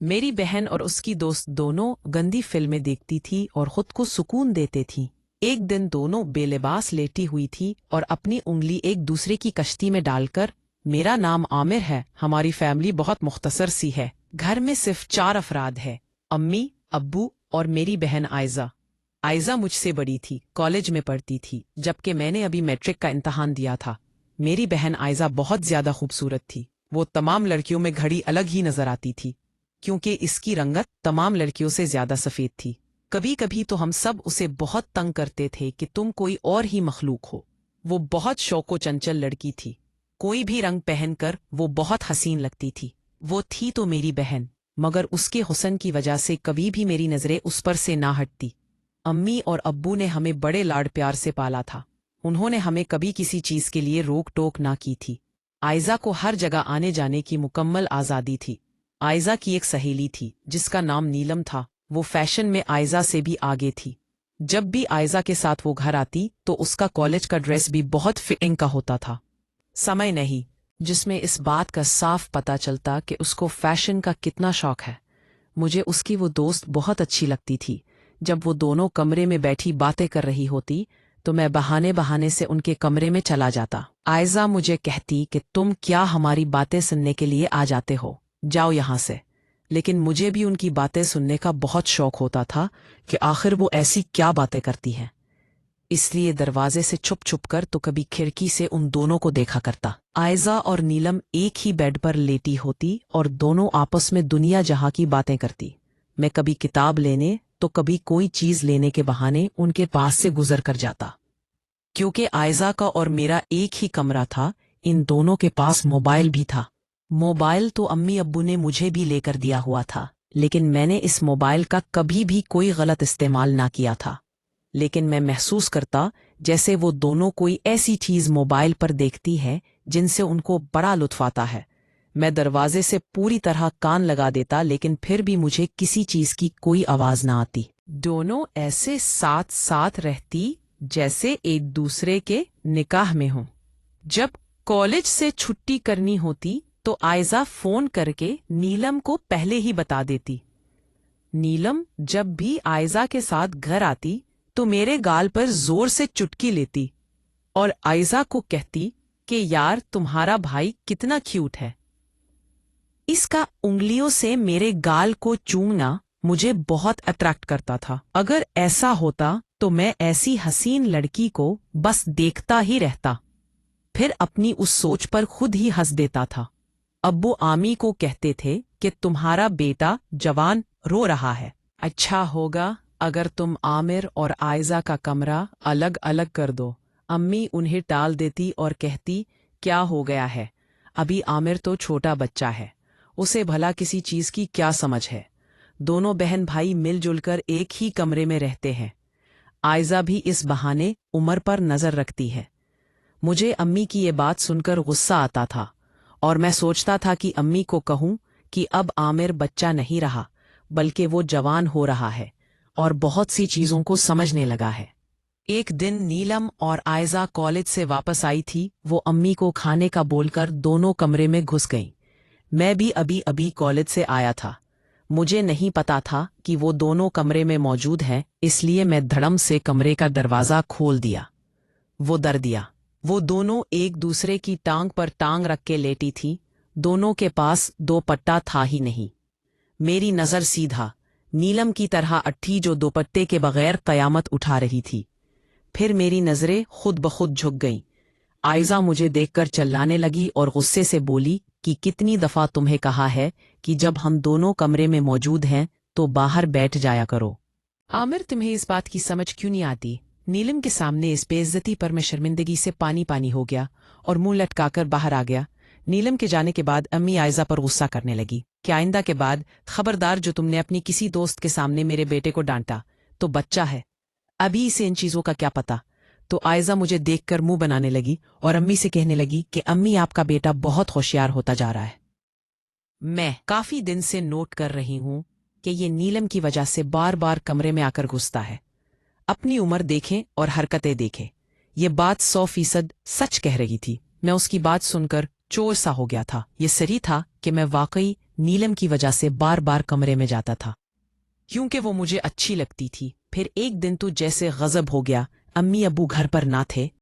मेरी बहन और उसकी दोस्त दोनों गंदी फिल्में देखती थी और खुद को सुकून देते थीं। एक दिन दोनों बेलिबास लेटी हुई थी और अपनी उंगली एक दूसरे की कश्ती में डालकर, मेरा नाम आमिर है, हमारी फैमिली बहुत मुख्तसर सी है, घर में सिर्फ 4 अफराद है, अम्मी, अब्बू और मेरी बहन आयजा। आयजा मुझसे बड़ी थी, कॉलेज में पढ़ती थी, जबकि मैंने अभी मैट्रिक का इम्तहान दिया था। मेरी बहन आयजा बहुत ज्यादा खूबसूरत थी। वो तमाम लड़कियों में घड़ी अलग ही नजर आती थी, क्योंकि इसकी रंगत तमाम लड़कियों से ज्यादा सफेद थी। कभी कभी तो हम सब उसे बहुत तंग करते थे कि तुम कोई और ही मखलूक हो। वो बहुत शौको चंचल लड़की थी। कोई भी रंग पहनकर वो बहुत हसीन लगती थी। वो थी तो मेरी बहन, मगर उसके हुस्न की वजह से कभी भी मेरी नजरें उस पर से ना हटती। अम्मी और अब्बू ने हमें बड़े लाड प्यार से पाला था। उन्होंने हमें कभी किसी चीज के लिए रोक टोक ना की थी। आयजा को हर जगह आने जाने की मुकम्मल आज़ादी थी। आयजा की एक सहेली थी जिसका नाम नीलम था। वो फैशन में आयजा से भी आगे थी। जब भी आयजा के साथ वो घर आती तो उसका कॉलेज का ड्रेस भी बहुत फिटिंग का होता था। समय नहीं जिसमें इस बात का साफ पता चलता कि उसको फैशन का कितना शौक है। मुझे उसकी वो दोस्त बहुत अच्छी लगती थी। जब वो दोनों कमरे में बैठी बातें कर रही होती तो मैं बहाने बहाने से उनके कमरे में चला जाता। आयजा मुझे कहती कि तुम क्या हमारी बातें सुनने के लिए आ जाते हो, जाओ यहाँ से। लेकिन मुझे भी उनकी बातें सुनने का बहुत शौक होता था कि आखिर वो ऐसी क्या बातें करती हैं। इसलिए दरवाजे से छुप छुप कर तो कभी खिड़की से उन दोनों को देखा करता। आयजा और नीलम एक ही बेड पर लेटी होती और दोनों आपस में दुनिया जहां की बातें करती। मैं कभी किताब लेने तो कभी कोई चीज लेने के बहाने उनके पास से गुजर कर जाता। क्योंकि आयजा का और मेरा एक ही कमरा था, इन दोनों के पास मोबाइल भी था। मोबाइल तो अम्मी अब्बू ने मुझे भी लेकर दिया हुआ था, लेकिन मैंने इस मोबाइल का कभी भी कोई गलत इस्तेमाल ना किया था। लेकिन मैं महसूस करता जैसे वो दोनों कोई ऐसी चीज मोबाइल पर देखती है जिनसे उनको बड़ा लुत्फ आता है। मैं दरवाजे से पूरी तरह कान लगा देता, लेकिन फिर भी मुझे किसी चीज की कोई आवाज ना आती। दोनों ऐसे साथ साथ रहती जैसे एक दूसरे के निकाह में हों। जब कॉलेज से छुट्टी करनी होती तो आयजा फोन करके नीलम को पहले ही बता देती। नीलम जब भी आयजा के साथ घर आती तो मेरे गाल पर जोर से चुटकी लेती और आयजा को कहती कि यार तुम्हारा भाई कितना क्यूट है। इसका उंगलियों से मेरे गाल को चूमना मुझे बहुत अट्रैक्ट करता था। अगर ऐसा होता तो मैं ऐसी हसीन लड़की को बस देखता ही रहता, फिर अपनी उस सोच पर खुद ही हंस देता था। अब्बू आमी को कहते थे कि तुम्हारा बेटा जवान रो रहा है, अच्छा होगा अगर तुम आमिर और आयजा का कमरा अलग अलग कर दो। अम्मी उन्हें टाल देती और कहती क्या हो गया है, अभी आमिर तो छोटा बच्चा है, उसे भला किसी चीज की क्या समझ है। दोनों बहन भाई मिलजुल कर एक ही कमरे में रहते हैं। आयजा भी इस बहाने उमर पर नजर रखती है। मुझे अम्मी की ये बात सुनकर गुस्सा आता था और मैं सोचता था कि अम्मी को कहूं कि अब आमिर बच्चा नहीं रहा, बल्कि वो जवान हो रहा है और बहुत सी चीजों को समझने लगा है। एक दिन नीलम और आयजा कॉलेज से वापस आई थी। वो अम्मी को खाने का बोलकर दोनों कमरे में घुस गईं। मैं भी अभी अभी कॉलेज से आया था। मुझे नहीं पता था कि वो दोनों कमरे में मौजूद हैं, इसलिए मैं धड़म से कमरे का दरवाजा खोल दिया। वो डर दिया। वो दोनों एक दूसरे की टांग पर टांग रख के लेटी थी। दोनों के पास दोपट्टा था ही नहीं। मेरी नजर सीधा नीलम की तरह अट्ठी जो दोपट्टे के बगैर कयामत उठा रही थी। फिर मेरी नजरें खुद ब खुद झुक गईं। आयजा मुझे देखकर चिल्लाने लगी और गुस्से से बोली कि कितनी दफा तुम्हें कहा है कि जब हम दोनों कमरे में मौजूद हैं तो बाहर बैठ जाया करो। आमिर, तुम्हें इस बात की समझ क्यों नहीं आती? नीलम के सामने इस बेइज्जती पर मैं शर्मिंदगी से पानी पानी हो गया और मुंह लटकाकर बाहर आ गया। नीलम के जाने के बाद अम्मी आयजा पर गुस्सा करने लगी कि आइंदा के बाद खबरदार, जो तुमने अपनी किसी दोस्त के सामने मेरे बेटे को डांटा तो बच्चा है, अभी इसे इन चीजों का क्या पता। तो आयजा मुझे देखकर मुंह बनाने लगी और अम्मी से कहने लगी कि अम्मी, आपका बेटा बहुत होशियार होता जा रहा है। मैं काफी दिन से नोट कर रही हूं कि ये नीलम की वजह से बार बार कमरे में आकर घुसता है। अपनी उम्र देखें और हरकतें देखें। ये बात 100% सच कह रही थी। मैं उसकी बात सुनकर चोर सा हो गया था। ये सही था کہ میں واقعی نیلم کی وجہ سے بار بار کمرے میں جاتا تھا کیونکہ وہ مجھے اچھی لگتی تھی۔ پھر ایک دن تو جیسے غضب ہو گیا، امی ابو گھر پر نہ تھے